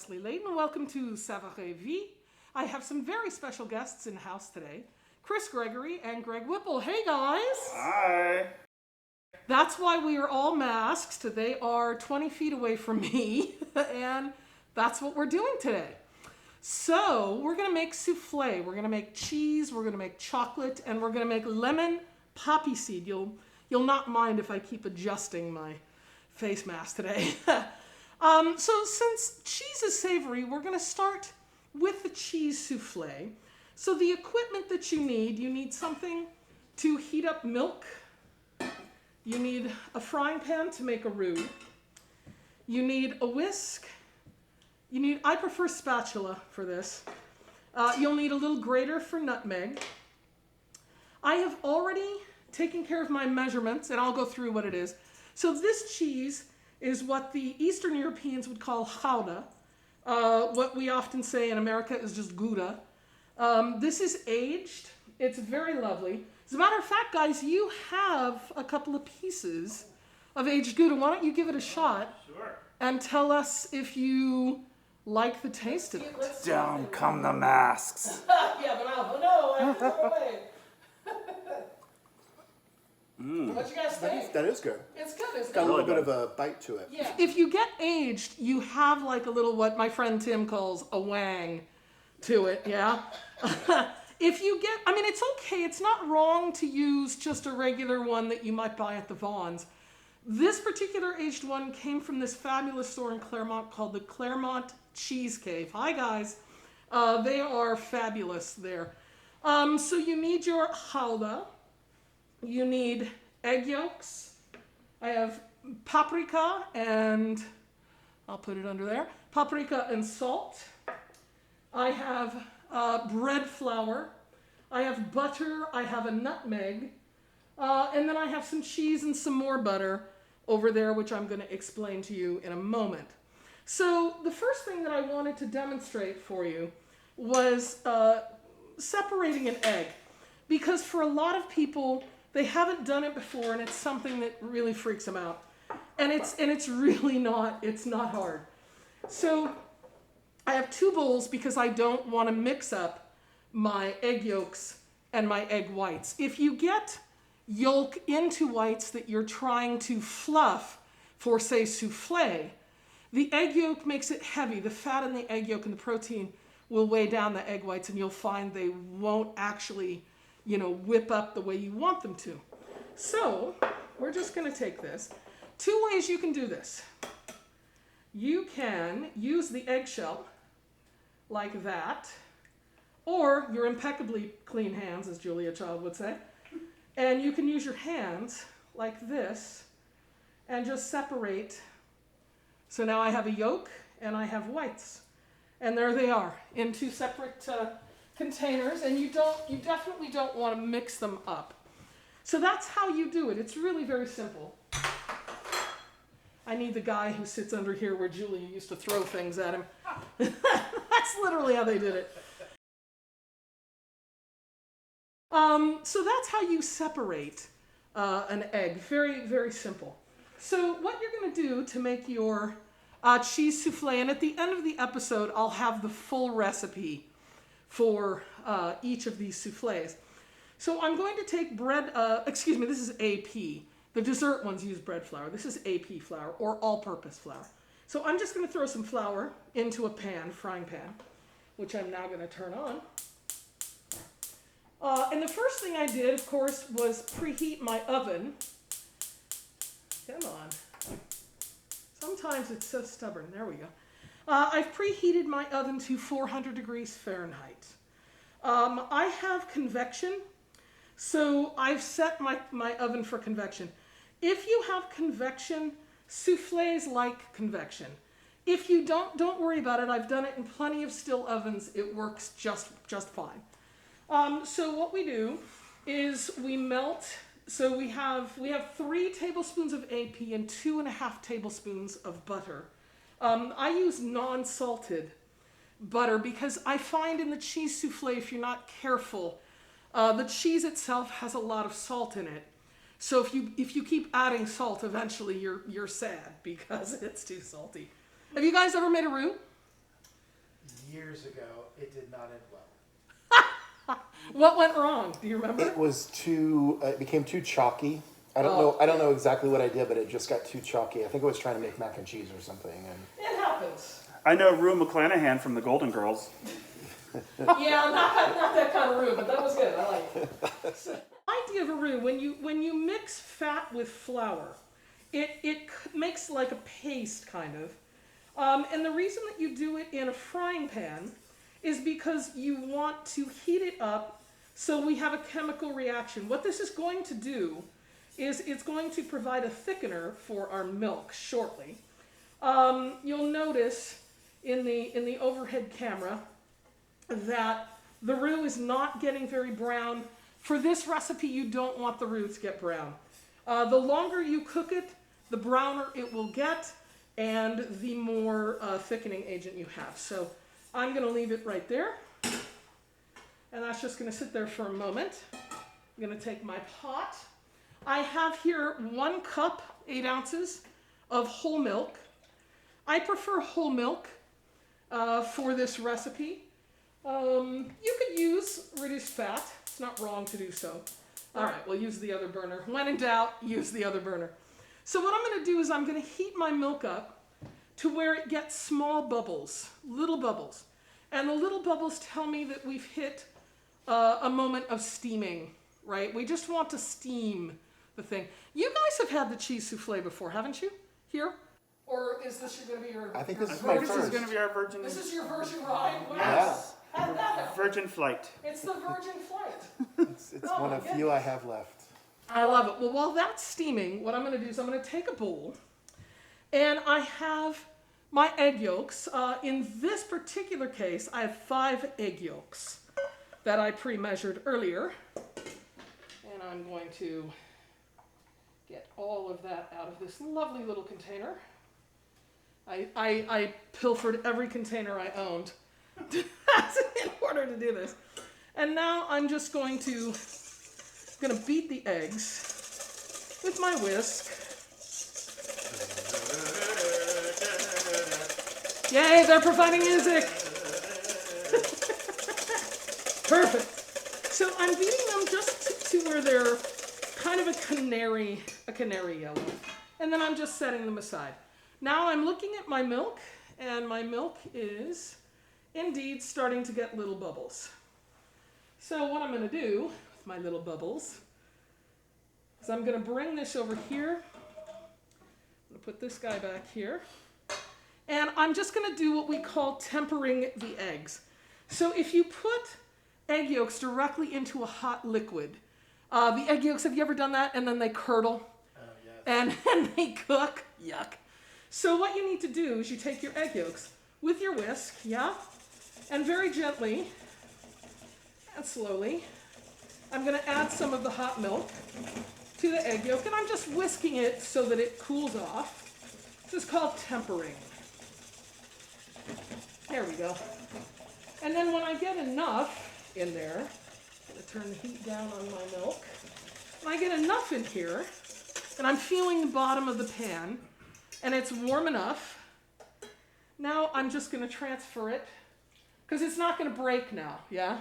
Lesley Leighton. Welcome to Savourer Vie. I have some very special guests in house today. Chris Gregory and Greg Whipple. Hey guys! Hi! That's why we are all masked. They are 20 feet away from me, and that's what we're doing today. So we're gonna make soufflé. We're gonna make cheese, we're gonna make chocolate, and we're gonna make lemon poppy seed. You'll not mind if I keep adjusting my face mask today. So since cheese is savory, we're gonna start with the cheese soufflé. So the equipment that you need something to heat up milk. You need a frying pan to make a roux. You need a whisk. I prefer spatula for this. You'll need a little grater for nutmeg. I have already taken care of my measurements, and I'll go through what it is. So this cheese is what the Eastern Europeans would call gouda. What we often say in America is just Gouda. This is aged. It's very lovely. As a matter of fact, guys, you have a couple of pieces of aged Gouda. Why don't you give it a shot? Sure. And tell us if you like the taste of it. Down come the masks. Yeah, but I threw away. What you guys think? That is good. It's good. It's Got a good. little bit of a bite to it. Yeah. If you get aged, you have like a little, what my friend Tim calls a wang to it, yeah? If you get, it's okay. It's not wrong to use just a regular one that you might buy at the Vaughn's. This particular aged one came from this fabulous store in Claremont called the Claremont Cheese Cave. Hi, guys. They are fabulous there. So you need your gouda. You need egg yolks. I have paprika and, I'll put it under there, paprika and salt. I have bread flour. I have butter. I have a nutmeg. And then I have some cheese and some more butter over there, which I'm going to explain to you in a moment. So the first thing that I wanted to demonstrate for you was separating an egg. Because for a lot of people, they haven't done it before, and it's something that really freaks them out. And it's really not, it's not hard. So I have two bowls because I don't want to mix up my egg yolks and my egg whites. If you get yolk into whites that you're trying to fluff for, say, soufflé, the egg yolk makes it heavy. The fat in the egg yolk and the protein will weigh down the egg whites, and you'll find they won't actually whip up the way you want them to. So we're just going to take this. Two ways you can do this. You can use the eggshell like that, or your impeccably clean hands, as Julia Child would say, and you can use your hands like this and just separate. So now I have a yolk and I have whites, and there they are in two separate containers, and you definitely don't want to mix them up. So that's how you do it. It's really very simple. I need the guy who sits under here where Julia used to throw things at him. That's literally how they did it. So that's how you separate an egg. Very, very simple. So what you're going to do to make your cheese soufflé, and at the end of the episode, I'll have the full recipe for each of these soufflés. So I'm going to take bread, this is AP. The dessert ones use bread flour. This is AP flour, or all-purpose flour. So I'm just going to throw some flour into a pan, frying pan, which I'm now going to turn on. And the first thing I did, of course, was preheat my oven. Come on. Sometimes it's so stubborn. There we go. I've preheated my oven to 400 degrees Fahrenheit. I have convection, so I've set my oven for convection. If you have convection, soufflés like convection. If you don't worry about it. I've done it in plenty of still ovens. It works just fine. So what we do is we melt. So we have 3 tablespoons of AP and 2.5 tablespoons of butter. I use non-salted butter because I find in the cheese soufflé, if you're not careful, the cheese itself has a lot of salt in it. So if you keep adding salt, eventually you're sad because it's too salty. Have you guys ever made a roux? years ago, it did not end well. What went wrong? Do you remember? It was too. It became too chalky. I don't Oh. know. I don't know exactly what I did, but it just got too chalky. I think I was trying to make mac and cheese or something. And It happens. I know Rue McClanahan from the Golden Girls. Yeah, not that kind of roux, but that was good. I like it. So, idea of a roux, when you mix fat with flour, it makes like a paste kind of. And the reason that you do it in a frying pan is because you want to heat it up so we have a chemical reaction. What this is going to do is it's going to provide a thickener for our milk shortly. You'll notice in the overhead camera that the roux is not getting very brown. For this recipe, you don't want the roux to get brown. The longer you cook it, the browner it will get, and the more thickening agent you have. So I'm going to leave it right there, and that's just going to sit there for a moment. I'm going to take my pot. I have here 1 cup, 8 ounces of whole milk. I prefer whole milk for this recipe. You could use reduced fat. It's not wrong to do so. All right, we'll use the other burner. When in doubt, use the other burner. So what I'm going to do is I'm going to heat my milk up to where it gets small bubbles, little bubbles. And the little bubbles tell me that we've hit a moment of steaming, right? We just want to steam the thing. You guys have had the cheese souffle before, haven't you? Here? Or is this going to be your... I think your this is I my think this is first. going to be our virgin. This is your virgin ride? Wow. Yes. How'd that happen? Virgin flight. It's the virgin flight. It's Oh, one my of goodness. few I have left. I love it. Well, while that's steaming, what I'm going to do is I'm going to take a bowl, and I have my egg yolks. In this particular case, I have 5 egg yolks that I pre-measured earlier. And I'm going to get all of that out of this lovely little container. I pilfered every container I owned in order to do this. And now I'm just going to beat the eggs with my whisk. Yay, they're providing music. Perfect. So I'm beating them just to where they're kind of a canary yellow. And then I'm just setting them aside. Now I'm looking at my milk, and my milk is indeed starting to get little bubbles. So what I'm going to do with my little bubbles is I'm going to bring this over here. I'm going to put this guy back here. And I'm just going to do what we call tempering the eggs. So if you put egg yolks directly into a hot liquid, the egg yolks, have you ever done that? And then they curdle? Oh, yes. And they cook? Yuck. So what you need to do is you take your egg yolks with your whisk, yeah? And very gently and slowly, I'm going to add some of the hot milk to the egg yolk, and I'm just whisking it so that it cools off. This is called tempering. There we go. And then when I get enough in there, I'm going to turn the heat down on my milk. When I get enough in here, and I'm feeling the bottom of the pan, and it's warm enough, now I'm just going to transfer it, because it's not going to break now, yeah?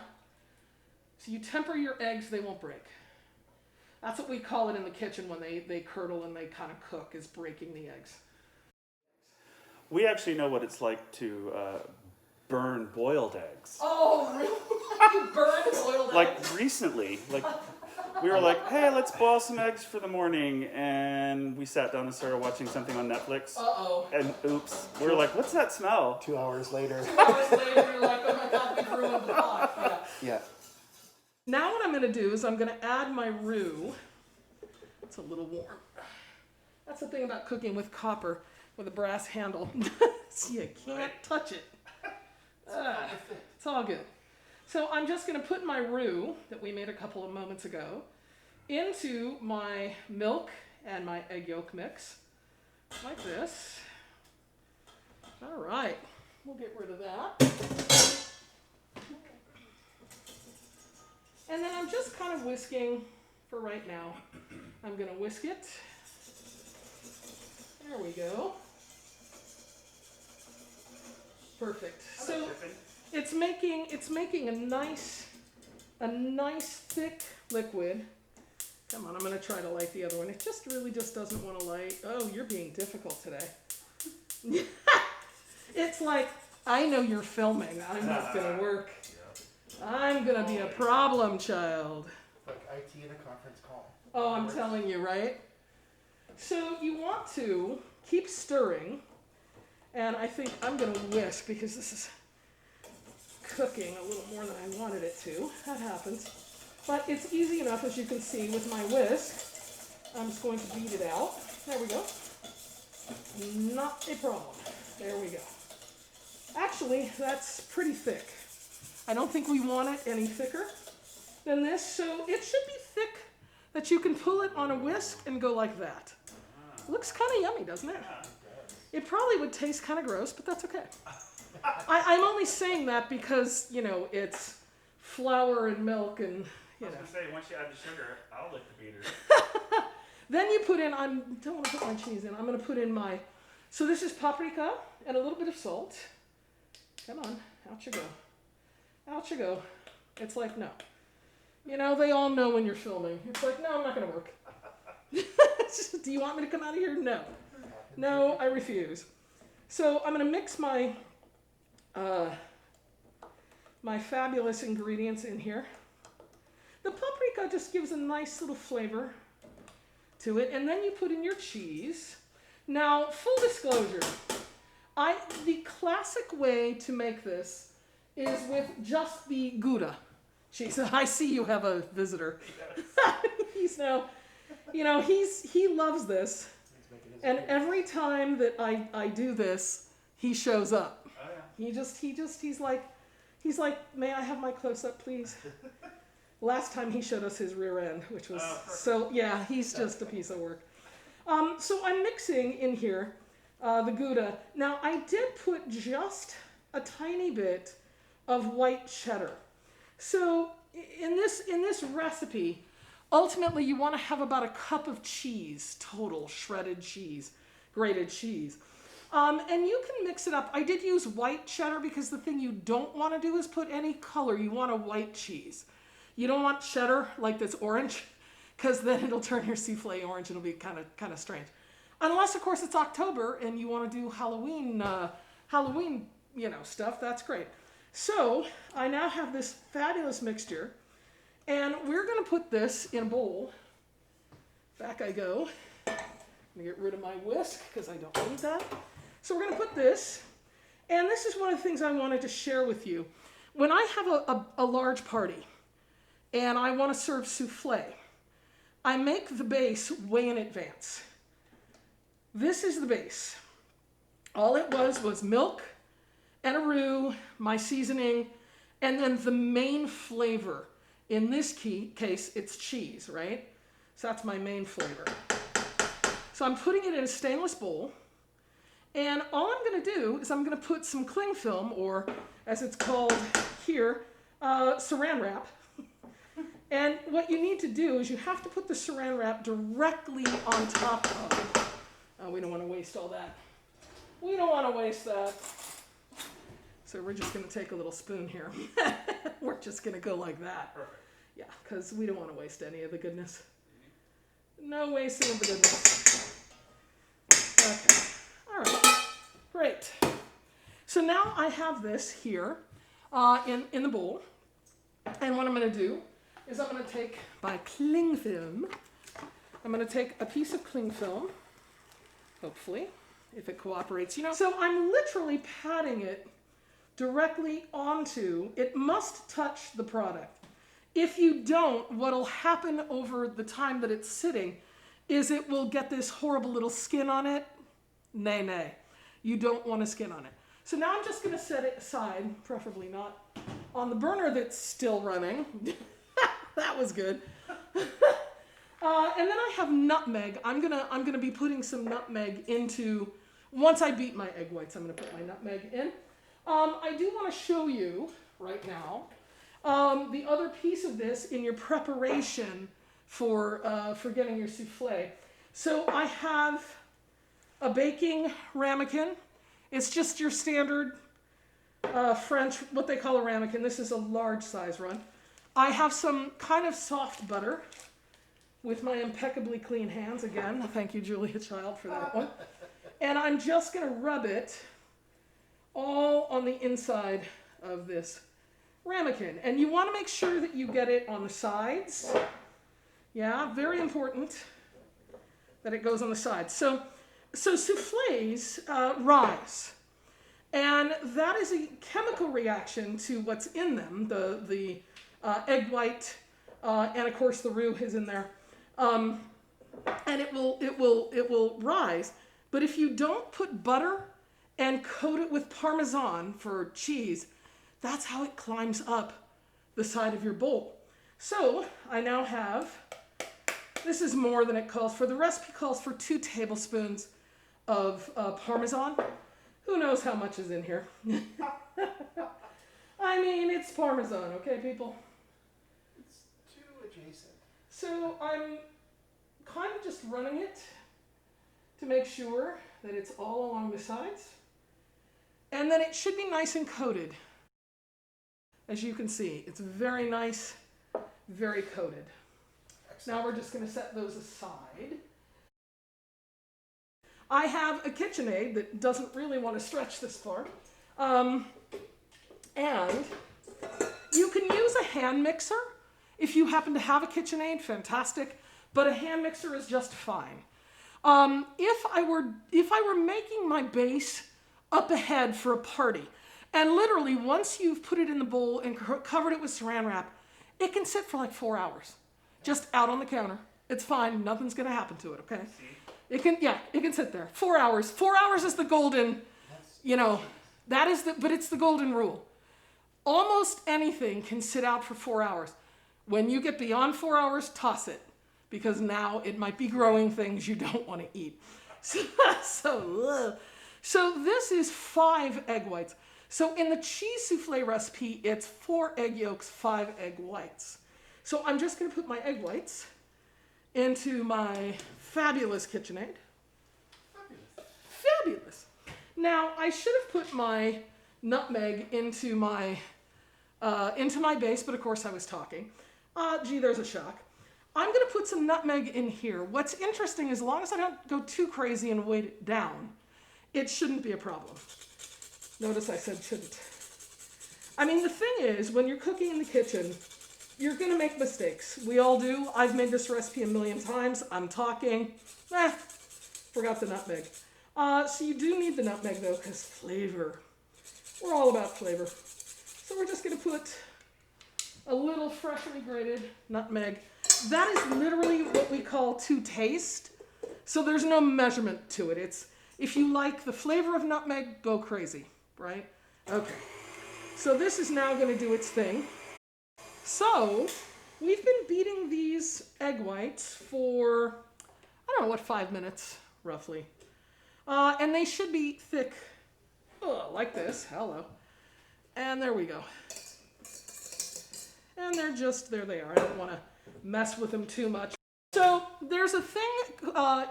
So you temper your eggs, they won't break. That's what we call it in the kitchen when they curdle and they kind of cook, is breaking the eggs. We actually know what it's like to burn boiled eggs. Oh, really? You burn boiled eggs? Like recently, we were like, hey, let's boil some eggs for the morning, and we sat down and started watching something on Netflix. Uh-oh. And oops, we were like, what's that smell? 2 hours later. 2 hours later, you're like, oh my God, we've ruined the pot. Yeah. Yeah. Now what I'm going to do is I'm going to add my roux. It's a little warm. That's the thing about cooking with copper, with a brass handle. So you can't touch it. It's all good. So I'm just going to put my roux that we made a couple of moments ago into my milk and my egg yolk mix, like this. All right, we'll get rid of that. And then I'm just kind of whisking for right now. I'm going to whisk it. There we go. Perfect. So, It's making a nice thick liquid. Come on, I'm gonna try to light the other one. It just really just doesn't want to light. Oh, you're being difficult today. It's like, I know you're filming. I'm not gonna work. I'm gonna be a problem child. It's like IT in a conference call. Oh, I'm telling you, right? So you want to keep stirring, and I think I'm gonna whisk because this is cooking a little more than I wanted it to. That happens. But it's easy enough, as you can see, with my whisk. I'm just going to beat it out. There we go. Not a problem. There we go. Actually, that's pretty thick. I don't think we want it any thicker than this, so it should be thick that you can pull it on a whisk and go like that. Looks kind of yummy, doesn't it? It probably would taste kind of gross, but that's okay. I'm only saying that because, you know, it's flour and milk and, you know. I was going to say, once you add the sugar, I'll lick the beater. Then you put in, I don't want to put my cheese in, I'm going to put in my, so this is paprika and a little bit of salt. Come on, out you go. Out you go. It's like, no. You know, they all know when you're filming. It's like, no, I'm not going to work. Do you want me to come out of here? No. No, I refuse. So I'm going to mix my my fabulous ingredients in here. The paprika just gives a nice little flavor to it, and then you put in your cheese. Now, full disclosure, the classic way to make this is with just the Gouda cheese. I see you have a visitor. He's now, you know, he loves this, and every time that I do this, he shows up. Oh, yeah. He's like, may I have my close-up, please? Last time he showed us his rear end, which was, so yeah, he's just a piece of work. So I'm mixing in here the Gouda. Now I did put just a tiny bit of white cheddar. So in this recipe, ultimately you want to have about a cup of cheese total, shredded cheese, grated cheese. And you can mix it up. I did use white cheddar because the thing you don't want to do is put any color. You want a white cheese. You don't want cheddar like this orange, because then it'll turn your soufflé orange. It'll be kind of strange. Unless, of course, it's October and you want to do Halloween, stuff. That's great. So I now have this fabulous mixture, and we're going to put this in a bowl. Back I go. I'm going to get rid of my whisk because I don't need that. So we're going to put this, and this is one of the things I wanted to share with you. When I have a large party and I want to serve soufflé, I make the base way in advance. This is the base. All it was milk and a roux, my seasoning, and then the main flavor. In this case, it's cheese, right? So that's my main flavor. So I'm putting it in a stainless bowl, and all I'm going to do is I'm going to put some cling film, or as it's called here, saran wrap. And what you need to do is you have to put the saran wrap directly on top of. Oh, we don't want to waste all that. We don't want to waste that. So we're just going to take a little spoon here. We're just going to go like that. Perfect. Yeah, because we don't want to waste any of the goodness. No wasting of the goodness. Okay. All right. Great. So now I have this here in the bowl. And what I'm going to do is I'm going to take my cling film. I'm going to take a piece of cling film, hopefully, if it cooperates. You know, so I'm literally patting it directly onto, it must touch the product. If you don't, what'll happen over the time that it's sitting is it will get this horrible little skin on it. Nay, nay. You don't want a skin on it. So now I'm just going to set it aside, preferably not on the burner that's still running. That was good. And then I have nutmeg. I'm gonna be putting some nutmeg into, once I beat my egg whites, I'm gonna put my nutmeg in. I do want to show you right now the other piece of this in your preparation for getting your soufflé. So I have a baking ramekin. It's just your standard French, what they call a ramekin. This is a large size run. I have some kind of soft butter with my impeccably clean hands. Again, thank you, Julia Child, for that one. And I'm just going to rub it all on the inside of this ramekin. And you want to make sure that you get it on the sides. Yeah, very important that it goes on the sides. So soufflés rise. And that is a chemical reaction to what's in them, the egg white, and of course the roux is in there. And it will rise. But if you don't put butter and coat it with Parmesan for cheese, that's how it climbs up the side of your bowl. So I now have, this is more than it calls for. The recipe calls for 2 tablespoons of Parmesan. Who knows how much is in here? I mean, it's Parmesan, okay, people? It's too adjacent. So I'm kind of just running it to make sure that it's all along the sides. And then it should be nice and coated. As you can see, it's very nice, very coated. Excellent. Now we're just going to set those aside. I have a KitchenAid that doesn't really want to stretch this far. And you can use a hand mixer. If you happen to have a KitchenAid, fantastic. But a hand mixer is just fine. If I were making my base up ahead for a party, and literally once you've put it in the bowl and covered it with saran wrap, it can sit for like 4 hours, just out on the counter. It's fine. Nothing's going to happen to it. Okay. It can sit there. 4 hours. 4 hours is the golden, but it's the golden rule. Almost anything can sit out for 4 hours. When you get beyond 4 hours, toss it, because now it might be growing things you don't want to eat. So this is 5 egg whites. So in the cheese souffle recipe, it's 4 egg yolks, 5 egg whites. So I'm just going to put my egg whites into my fabulous KitchenAid. Fabulous. Now I should have put my nutmeg into my base, but of course I was talking. Gee, there's a shock. I'm going to put some nutmeg in here. What's interesting is, as long as I don't go too crazy and weight it down, it shouldn't be a problem. Notice I said shouldn't. I mean, the thing is, when you're cooking in the kitchen, you're going to make mistakes. We all do. I've made this recipe a million times. I'm talking. Forgot the nutmeg. So you do need the nutmeg, though, because flavor. We're all about flavor. So we're just going to put a little freshly grated nutmeg. That is literally what we call to taste. So there's no measurement to it. It's, if you like the flavor of nutmeg, go crazy, right? Okay. So this is now going to do its thing. So we've been beating these egg whites for, I don't know what, 5 minutes, roughly. And they should be thick, like this. Hello. And there we go. And they're just, there they are. I don't want to mess with them too much. So there's a thing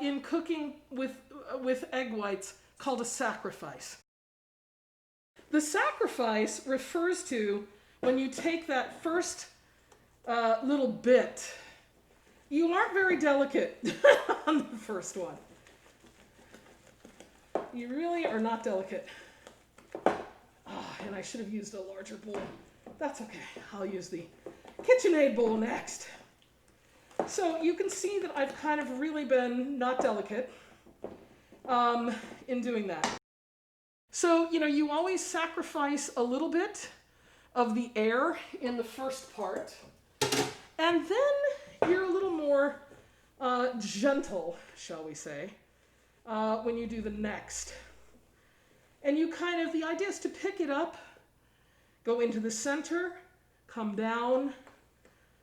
in cooking with egg whites called a sacrifice. The sacrifice refers to when you take that first little bit. You aren't very delicate on the first one. You really are not delicate. And I should have used a larger bowl. That's okay. I'll use the KitchenAid bowl next. So you can see that I've kind of really been not delicate in doing that. So, you always sacrifice a little bit of the air in the first part, and then you're a little more gentle, shall we say, when you do the next. And you the idea is to pick it up, go into the center, come down,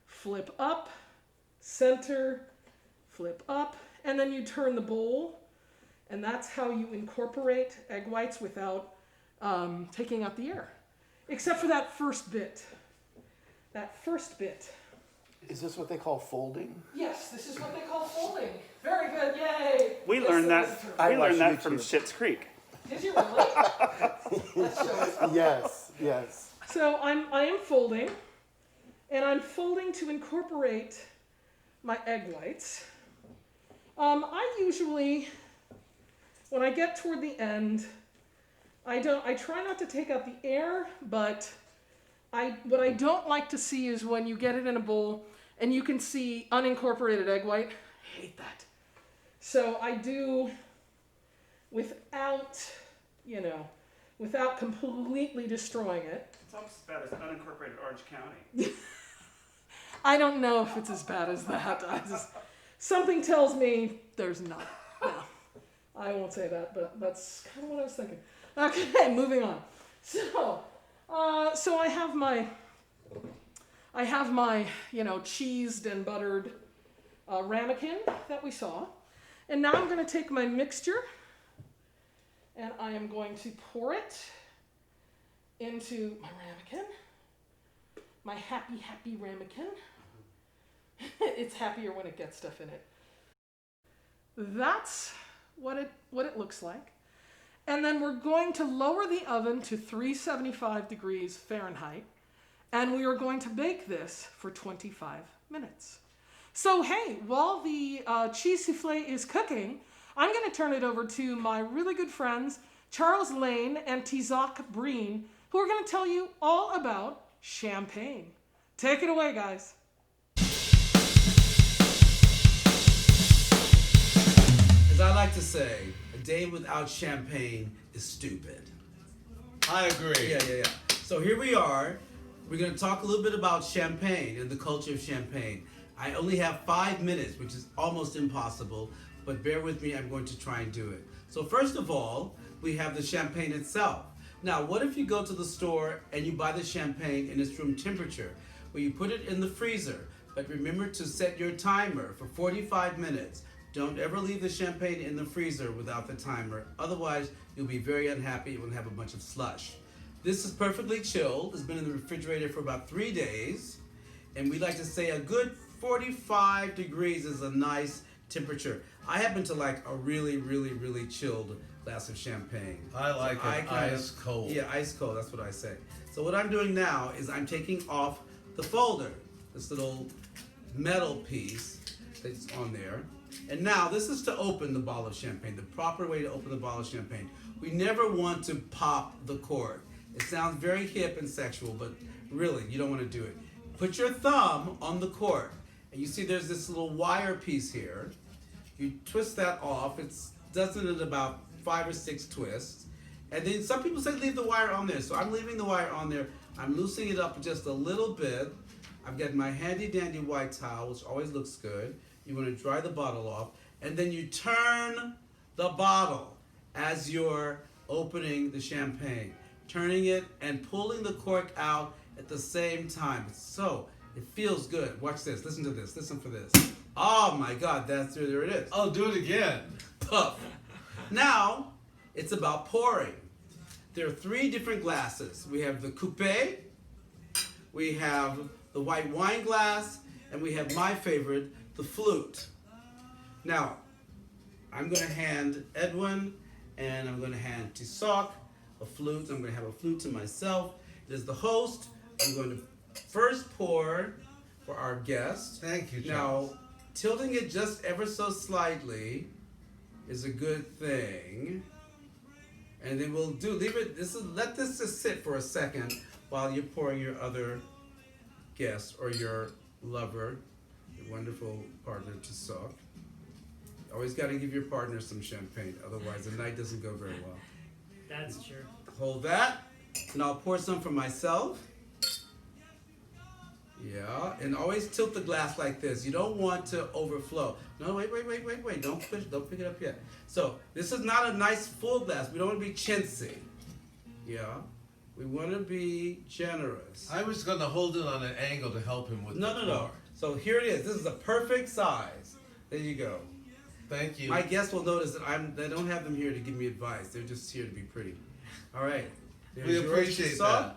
flip up, center, flip up, and then you turn the bowl, and that's how you incorporate egg whites without taking out the air. Except for that first bit. That first bit. Is this what they call folding? Yes, this is what they call folding. Very good, yay! We learned that. I We learned watch that from YouTube. Schitt's Creek. Did you really? Let's show it. Yes. Yes. So I am folding, and I'm folding to incorporate my egg whites. I usually, when I get toward the end, I try not to take out the air, but what I don't like to see is when you get it in a bowl and you can see unincorporated egg white. I hate that. So I do without, without completely destroying it. It's almost as bad as unincorporated Orange County. I don't know if it's as bad as that. Something tells me there's not. No, I won't say that, but that's kind of what I was thinking. Okay, moving on. So I have my, cheesed and buttered ramekin that we saw, and now I'm going to take my mixture, and I am going to pour it into my ramekin, my happy ramekin. It's happier when it gets stuff in it. That's what it looks like. And then we're going to lower the oven to 375 degrees Fahrenheit, and we are going to bake this for 25 minutes. So hey, while the cheese souffle is cooking, I'm going to turn it over to my really good friends, Charles Lane and Tizoc Brenes, who are going to tell you all about champagne. Take it away, guys. As I like to say, a day without champagne is stupid. I agree. Yeah. So here we are. We're going to talk a little bit about champagne and the culture of champagne. I only have 5 minutes, which is almost impossible, but bear with me, I'm going to try and do it. So first of all, we have the champagne itself. Now, what if you go to the store and you buy the champagne in its room temperature? Well, you put it in the freezer, but remember to set your timer for 45 minutes. Don't ever leave the champagne in the freezer without the timer. Otherwise, you'll be very unhappy. It will have a bunch of slush. This is perfectly chilled. It's been in the refrigerator for about 3 days. And we like to say a good 45 degrees is a nice temperature. I happen to like a really, really, really chilled glass of champagne. I like it ice cold. Yeah, ice cold. That's what I say. So what I'm doing now is I'm taking off the folder, this little metal piece that's on there. And now this is to open the bottle of champagne, the proper way to open the bottle of champagne. We never want to pop the cork. It sounds very hip and sexual, but really, you don't want to do it. Put your thumb on the cork, and you see there's this little wire piece here. You twist that off. It does it in about 5 or 6 twists. And then some people say leave the wire on there, so I'm leaving the wire on there. I'm loosening it up just a little bit. I've got my handy dandy white towel, which always looks good. You want to dry the bottle off, and then you turn the bottle as you're opening the champagne. Turning it and pulling the cork out at the same time. So, it feels good. Watch this. Listen to this. Listen for this. Oh my God, there it is. Oh, do it again. Puff. Now, it's about pouring. There are 3 different glasses. We have the coupe, we have the white wine glass, and we have my favorite, the flute. Now, I'm going to hand Edwin and I'm going to hand Tizoc a flute. I'm going to have a flute to myself. As the host, I'm going to first pour for our guest. Thank you, Now, Charles. tilting it just ever so slightly is a good thing. And then we'll let this just sit for a second while you're pouring your other guest or your lover, your wonderful partner, Tizoc. Always got to give your partner some champagne, otherwise the night doesn't go very well. That's true. Hold that, and I'll pour some for myself. Yeah, and always tilt the glass like this. You don't want to overflow. No, wait. Don't pick it up yet. So this is not a nice full glass. We don't want to be chintzy. Yeah, we want to be generous. I was going to hold it on an angle to help him with the No. pour. So here it is. This is a perfect size. There you go. Thank you. My guests will notice that I don't have them here to give me advice. They're just here to be pretty. All right. There's We yours, appreciate Tizoc. that.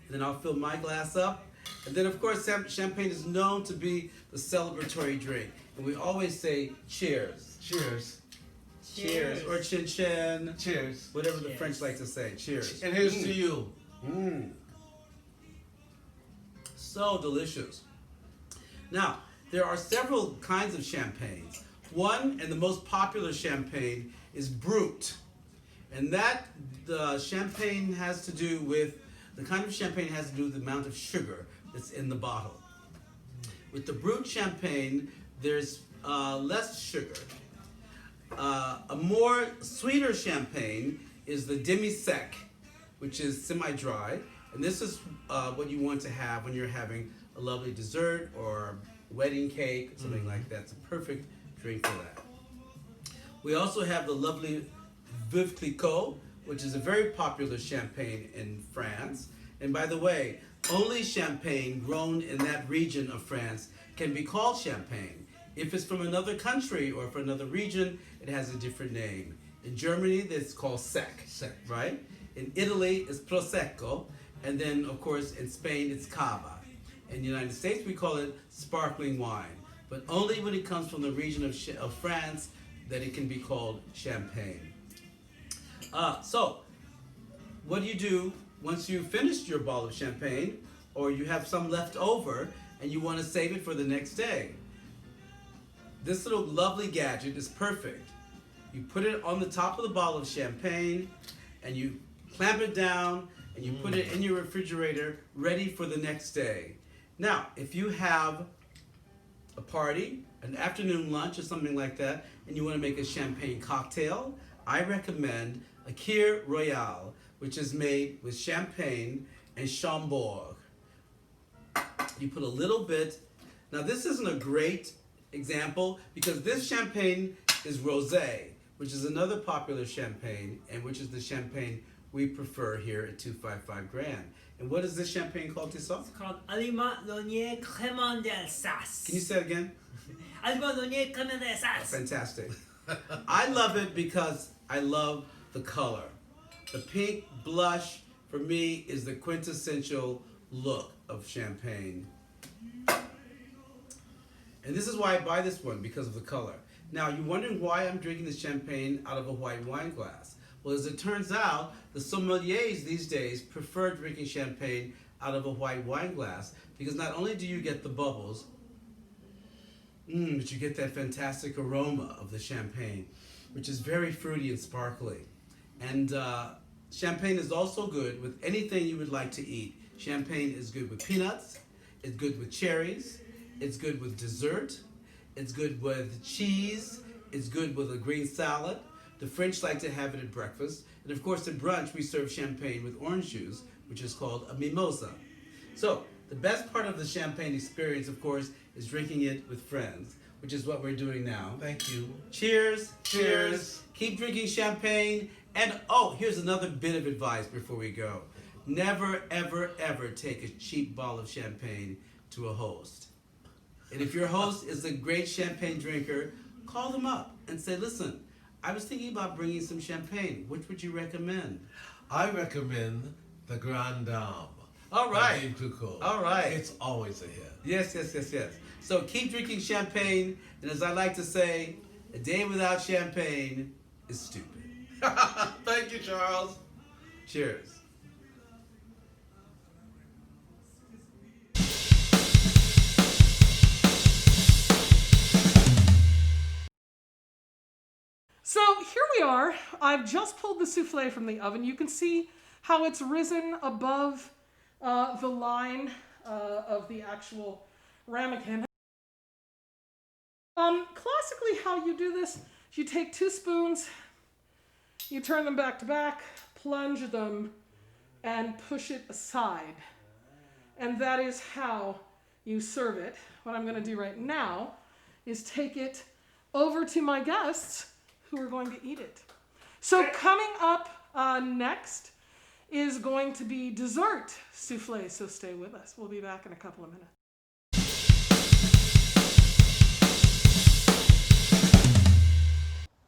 And then I'll fill my glass up. And then, of course, champagne is known to be the celebratory drink. And we always say cheers. Cheers. Cheers. Or chin chin. Cheers. Whatever the Cheers. French like to say. Cheers. And here's to you. Mmm. So delicious. Now, there are several kinds of champagnes. One, and the most popular champagne, is Brut. And that, the champagne has to do with, the kind of champagne has to do with the amount of sugar that's in the bottle. With the Brut champagne, there's less sugar. A more sweeter champagne is the demi-sec, which is semi-dry. And this is what you want to have when you're having a lovely dessert or wedding cake, something like that. It's a perfect drink for that. We also have the lovely Veuve Clicquot, which is a very popular champagne in France. And by the way, only champagne grown in that region of France can be called champagne. If it's from another country or from another region, it has a different name. In Germany, it's called sec, right? In Italy, it's prosecco. And then, of course, in Spain, it's cava. In the United States, we call it sparkling wine. But only when it comes from the region of France that it can be called champagne. So, what do you do once you've finished your bottle of champagne, or you have some left over and you want to save it for the next day? This little lovely gadget is perfect. You put it on the top of the bottle of champagne and you clamp it down and you put it in your refrigerator ready for the next day. Now, if you have a party, an afternoon lunch or something like that, and you want to make a champagne cocktail, I recommend a Kir Royale, which is made with champagne and Chambord. You put a little bit. Now, this isn't a great example because this champagne is rosé, which is another popular champagne, and which is the champagne we prefer here at 255 Grand. And what is this champagne called, Tizoc? It's called Aliment Launier Crémant d'Alsace. Can you say it again? Aliment Launier Crémant d'Alsace. Fantastic. I love it because I love the color. The pink blush, for me, is the quintessential look of champagne. And this is why I buy this one, because of the color. Now, you're wondering why I'm drinking this champagne out of a white wine glass. Well, as it turns out, the sommeliers these days prefer drinking champagne out of a white wine glass because not only do you get the bubbles, but you get that fantastic aroma of the champagne, which is very fruity and sparkly. And champagne is also good with anything you would like to eat. Champagne is good with peanuts, it's good with cherries, it's good with dessert, it's good with cheese, it's good with a green salad. The French like to have it at breakfast. And of course, at brunch, we serve champagne with orange juice, which is called a mimosa. So, the best part of the champagne experience, of course, is drinking it with friends, which is what we're doing now. Thank you. Cheers. Cheers. Keep drinking champagne. And, oh, here's another bit of advice before we go. Never, ever, ever take a cheap bottle of champagne to a host. And if your host is a great champagne drinker, call them up and say, listen, I was thinking about bringing some champagne. Which would you recommend? I recommend the Grande Dame. All right. By Veuve Clicquot. All right. It's always a hit. Yes. So keep drinking champagne. And as I like to say, a day without champagne is stupid. Thank you, Charles. Cheers. So here we are. I've just pulled the souffle from the oven. You can see how it's risen above the line of the actual ramekin. Classically, how you do this, you take 2 spoons, you turn them back to back, plunge them, and push it aside. And that is how you serve it. What I'm going to do right now is take it over to my guests who are going to eat it. So coming up next is going to be dessert souffle, so stay with us. We'll be back in a couple of minutes.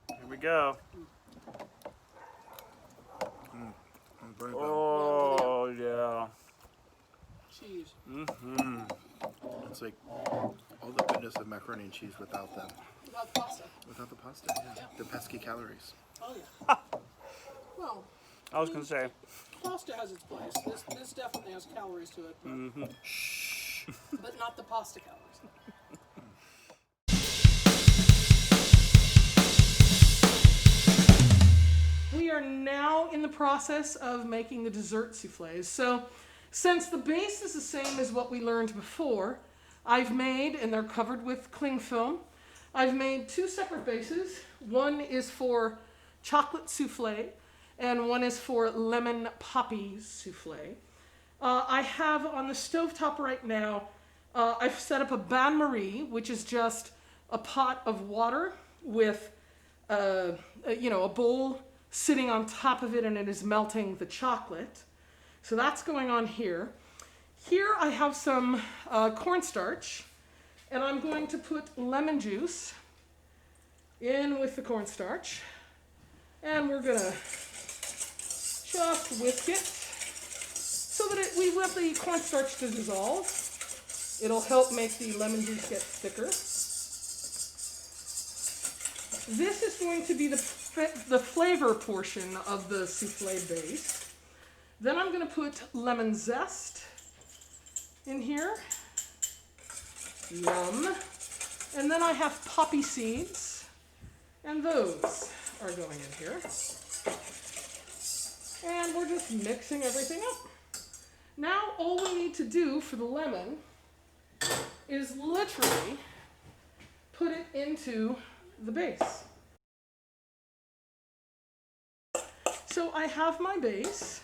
Here we go. Oh, yeah. Cheese. it's like all the goodness of macaroni and cheese without them. Without pasta. Without the pasta, yeah. The pesky calories. Oh, yeah. Well, I was gonna say. Pasta has its place. This definitely has calories to it, but not the pasta calories. We are now in the process of making the dessert soufflés. So since the base is the same as what we learned before, I've made, and they're covered with cling film, I've made two separate bases. One is for chocolate soufflé, and one is for lemon poppy soufflé. I have on the stovetop right now, I've set up a bain-marie, which is just a pot of water with a bowl sitting on top of it, and it is melting the chocolate. So that's going on here. Here I have some cornstarch, and I'm going to put lemon juice in with the cornstarch, and we're gonna just whisk it so that we let the cornstarch to dissolve. It'll help make the lemon juice get thicker. This is going to be the flavor portion of the soufflé base. Then I'm going to put lemon zest in here. Yum. And then I have poppy seeds, and those are going in here. And we're just mixing everything up. Now all we need to do for the lemon is literally put it into the base. So I have my base.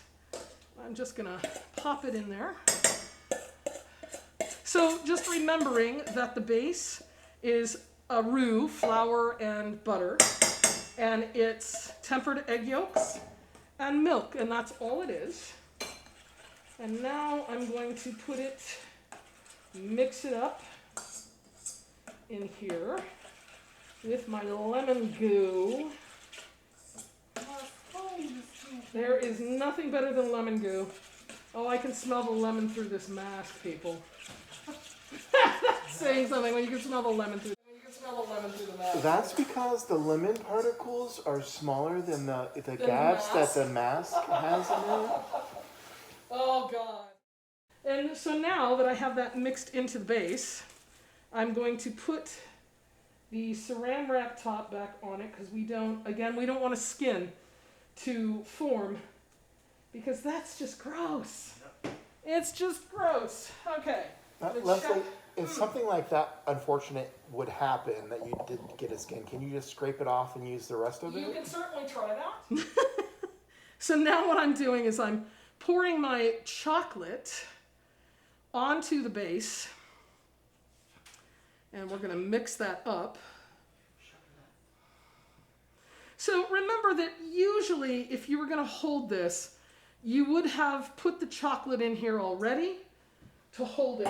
I'm just gonna pop it in there. So just remembering that the base is a roux, flour and butter, and it's tempered egg yolks and milk, and that's all it is. And now I'm going to mix it up in here with my lemon goo. There is nothing better than lemon goo. Oh, I can smell the lemon through this mask, people. That's saying something when you can smell the lemon through the mask. That's because the lemon particles are smaller than the gaps that the mask has in it. Oh, God. And so now that I have that mixed into the base, I'm going to put the saran wrap top back on it, because we don't want a skin to form, because that's just gross. It's just gross. Okay. Lesley, if something like that unfortunate would happen, that you did get a skin, can you just scrape it off and use the rest of it? You can certainly try that. So now what I'm doing is I'm pouring my chocolate onto the base, and we're going to mix that up. So remember that usually if you were going to hold this, you would have put the chocolate in here already to hold it.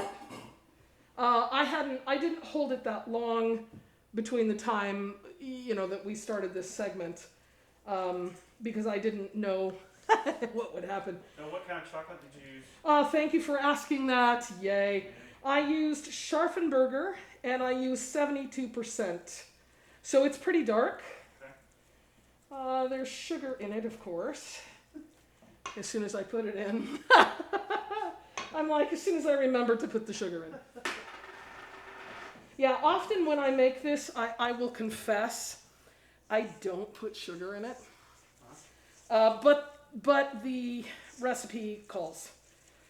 I didn't hold it that long between the time, that we started this segment, because I didn't know what would happen. Now, what kind of chocolate did you use? Thank you for asking that. Yay. I used Scharfenberger, and I used 72%. So it's pretty dark. Okay. There's sugar in it, of course. As soon as I put it in. I'm like, as soon as I remember to put the sugar in. Yeah, often when I make this, I will confess, I don't put sugar in it. But the recipe calls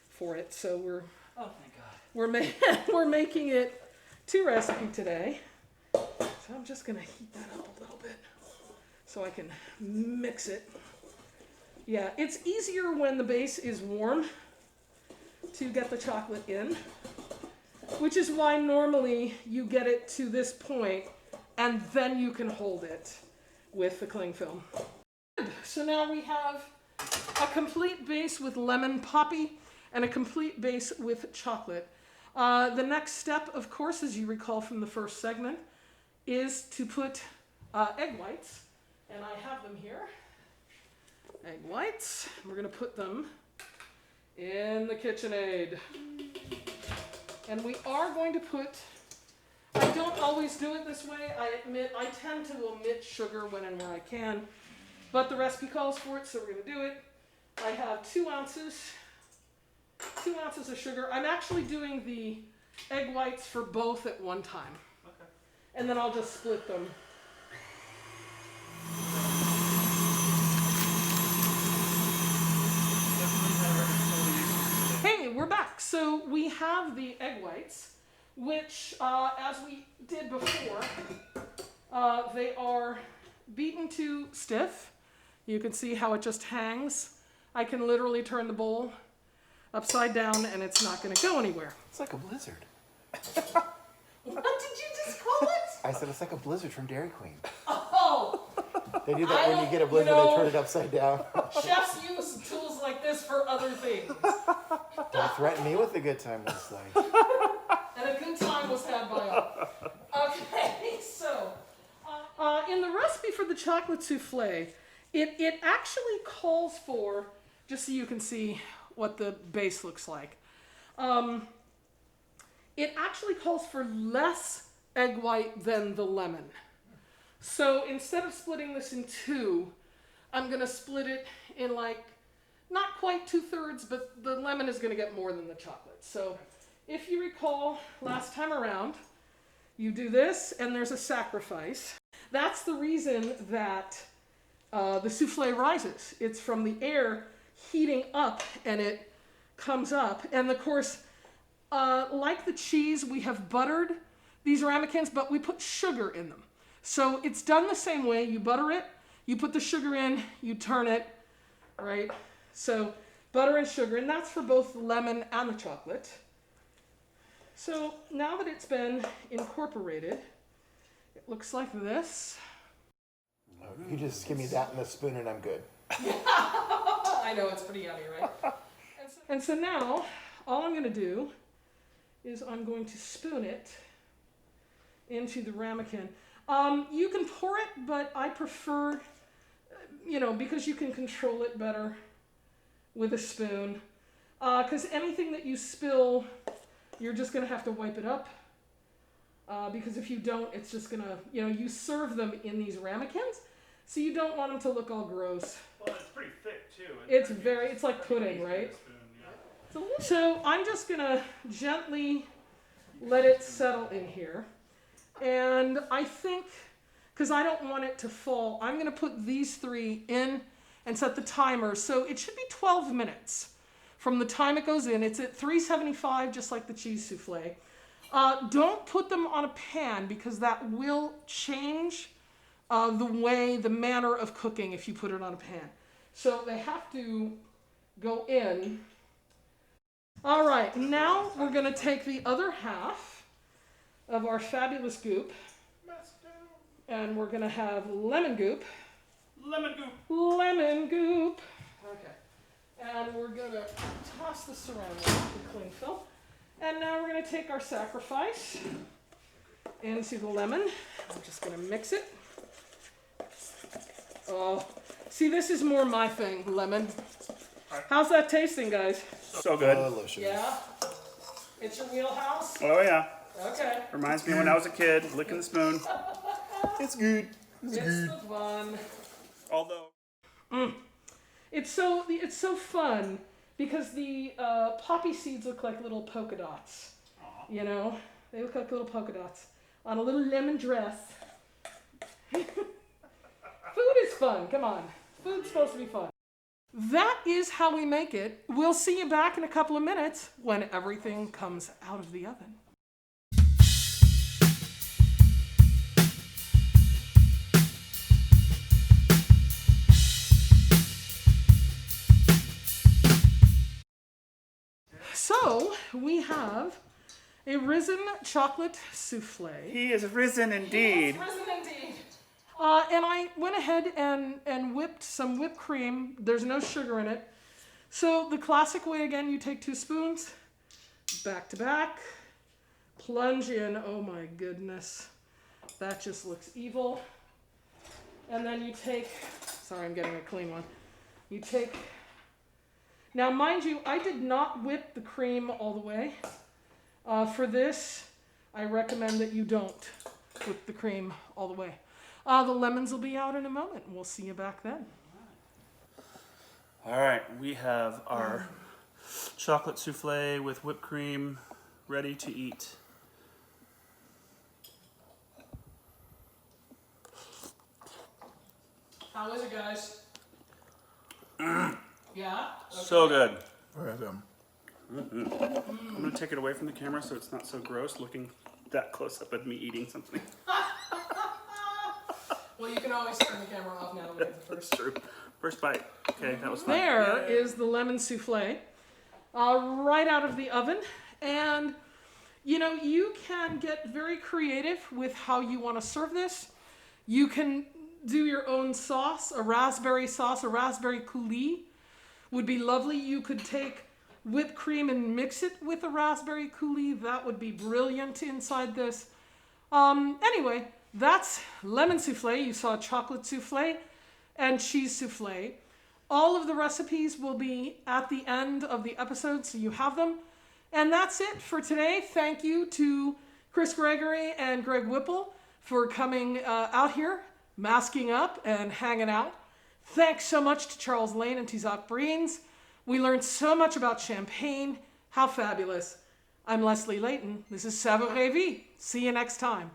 for it, so Oh, thank God. we're making it to recipe today. So I'm just gonna heat that up a little bit so I can mix it. Yeah, it's easier when the base is warm to get the chocolate in, which is why normally you get it to this point and then you can hold it with the cling film. So now we have a complete base with lemon poppy and a complete base with chocolate. The next step, of course, as you recall from the first segment, is to put egg whites, and I have them here. Egg whites. We're going to put them in the KitchenAid. And we are going to put, I don't always do it this way, I admit, I tend to omit sugar when and where I can, but the recipe calls for it, so we're going to do it. I have 2 ounces of sugar. I'm actually doing the egg whites for both at one time. Okay. And then I'll just split them. Hey, we're back. So we have the egg whites, which, as we did before, they are beaten to stiff. You can see how it just hangs. I can literally turn the bowl upside down and it's not going to go anywhere. It's like a blizzard. What did you just call it? I said it's like a blizzard from Dairy Queen. Oh, They do that when you get a blizzard, they turn it upside down. chefs use tools like this for other things. Don't threaten me with a good time, Lesley. And a good time was had by all. Okay, so in the recipe for the chocolate souffle, it actually calls for, just so you can see what the base looks like, it actually calls for less egg white than the lemon. So instead of splitting this in 2, I'm going to split it in like, not quite 2/3, but the lemon is going to get more than the chocolate. So if you recall last time around, you do this and there's a sacrifice. That's the reason that the souffle rises. It's from the air heating up and it comes up. And of course, like the cheese, we have buttered these ramekins, but we put sugar in them. So it's done the same way. You butter it, you put the sugar in, you turn it, right? So butter and sugar, and that's for both the lemon and the chocolate. So now that it's been incorporated, it looks like this. You just give me that and a spoon and I'm good. I know, it's pretty yummy, right? And so now, all I'm going to do is I'm going to spoon it into the ramekin. You can pour it, but I prefer, because you can control it better with a spoon. Because anything that you spill, you're just going to have to wipe it up. Because if you don't, it's just going to, you serve them in these ramekins, so you don't want them to look all gross. Well, it's pretty thick too. It's like pudding, right? So I'm just going to gently let it settle in here. And I think, because I don't want it to fall, I'm going to put these 3 in and set the timer. So it should be 12 minutes from the time it goes in. It's at 375, just like the cheese souffle. Don't put them on a pan because that will change the manner of cooking if you put it on a pan. So they have to go in. All right, now we're going to take the other half of our fabulous goop, and we're going to have lemon goop. Lemon goop. Lemon goop. Okay. And we're going to toss this around with the cling film. And now we're going to take our sacrifice into the lemon. I'm just going to mix it. Oh, see, this is more my thing, lemon. How's that tasting, guys? So good. Delicious. Yeah? It's your wheelhouse? Oh yeah. Okay. Reminds me when I was a kid, licking the spoon. It's good. It's the fun. Although. It's so fun because the poppy seeds look like little polka dots. They look like little polka dots on a little lemon dress. Food is fun. Come on, food's supposed to be fun. That is how we make it. We'll see you back in a couple of minutes when everything comes out of the oven. So we have a risen chocolate souffle. He is risen indeed. Risen indeed. And I went ahead and whipped some whipped cream. There's no sugar in it. So the classic way, again, you take 2 spoons, back to back, plunge in. Oh my goodness. That just looks evil. And then you take, sorry, I'm getting a clean one. You take, now mind you, I did not whip the cream all the way. For this, I recommend that you don't whip the cream all the way. The lemons will be out in a moment, and we'll see you back then. All right, we have our chocolate soufflé with whipped cream ready to eat. How is it, guys? Yeah? So good. Very good. I'm gonna take it away from the camera so it's not so gross looking that close up of me eating something. Well, you can always turn the camera off now that we get the That's first. true. First bite. Okay, that was fun. There is the lemon soufflé, right out of the oven. And, you know, you can get very creative with how you want to serve this. You can do your own sauce, a raspberry coulis would be lovely. You could take whipped cream and mix it with a raspberry coulis. That would be brilliant inside this. Anyway, that's lemon soufflé. You saw chocolate soufflé and cheese soufflé. All of the recipes will be at the end of the episode, so you have them. And that's it for today. Thank you to Chris Gregory and Greg Whipple for coming out here, masking up and hanging out. Thanks so much to Charles Lane and Tizoc Brenes. We learned so much about champagne. How fabulous. I'm Lesley Leighton. This is Savourer Vie. See you next time.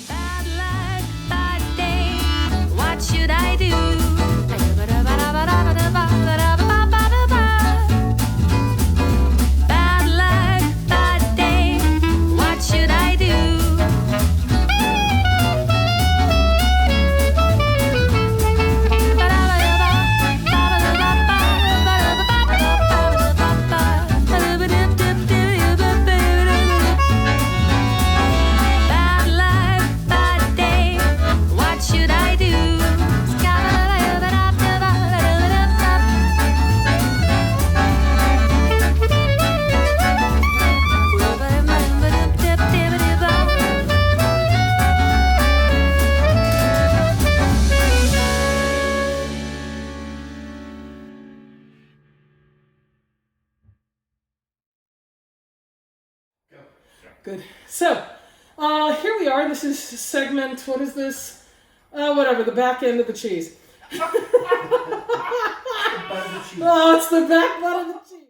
Bad luck, bad day. What should I do? Bad luck, bad day. What should I do? Bad luck, bad day. What should I do? Good. So, here we are. This is segment, what is this? Whatever, the back end of the cheese. Oh, it's the back butt of the cheese.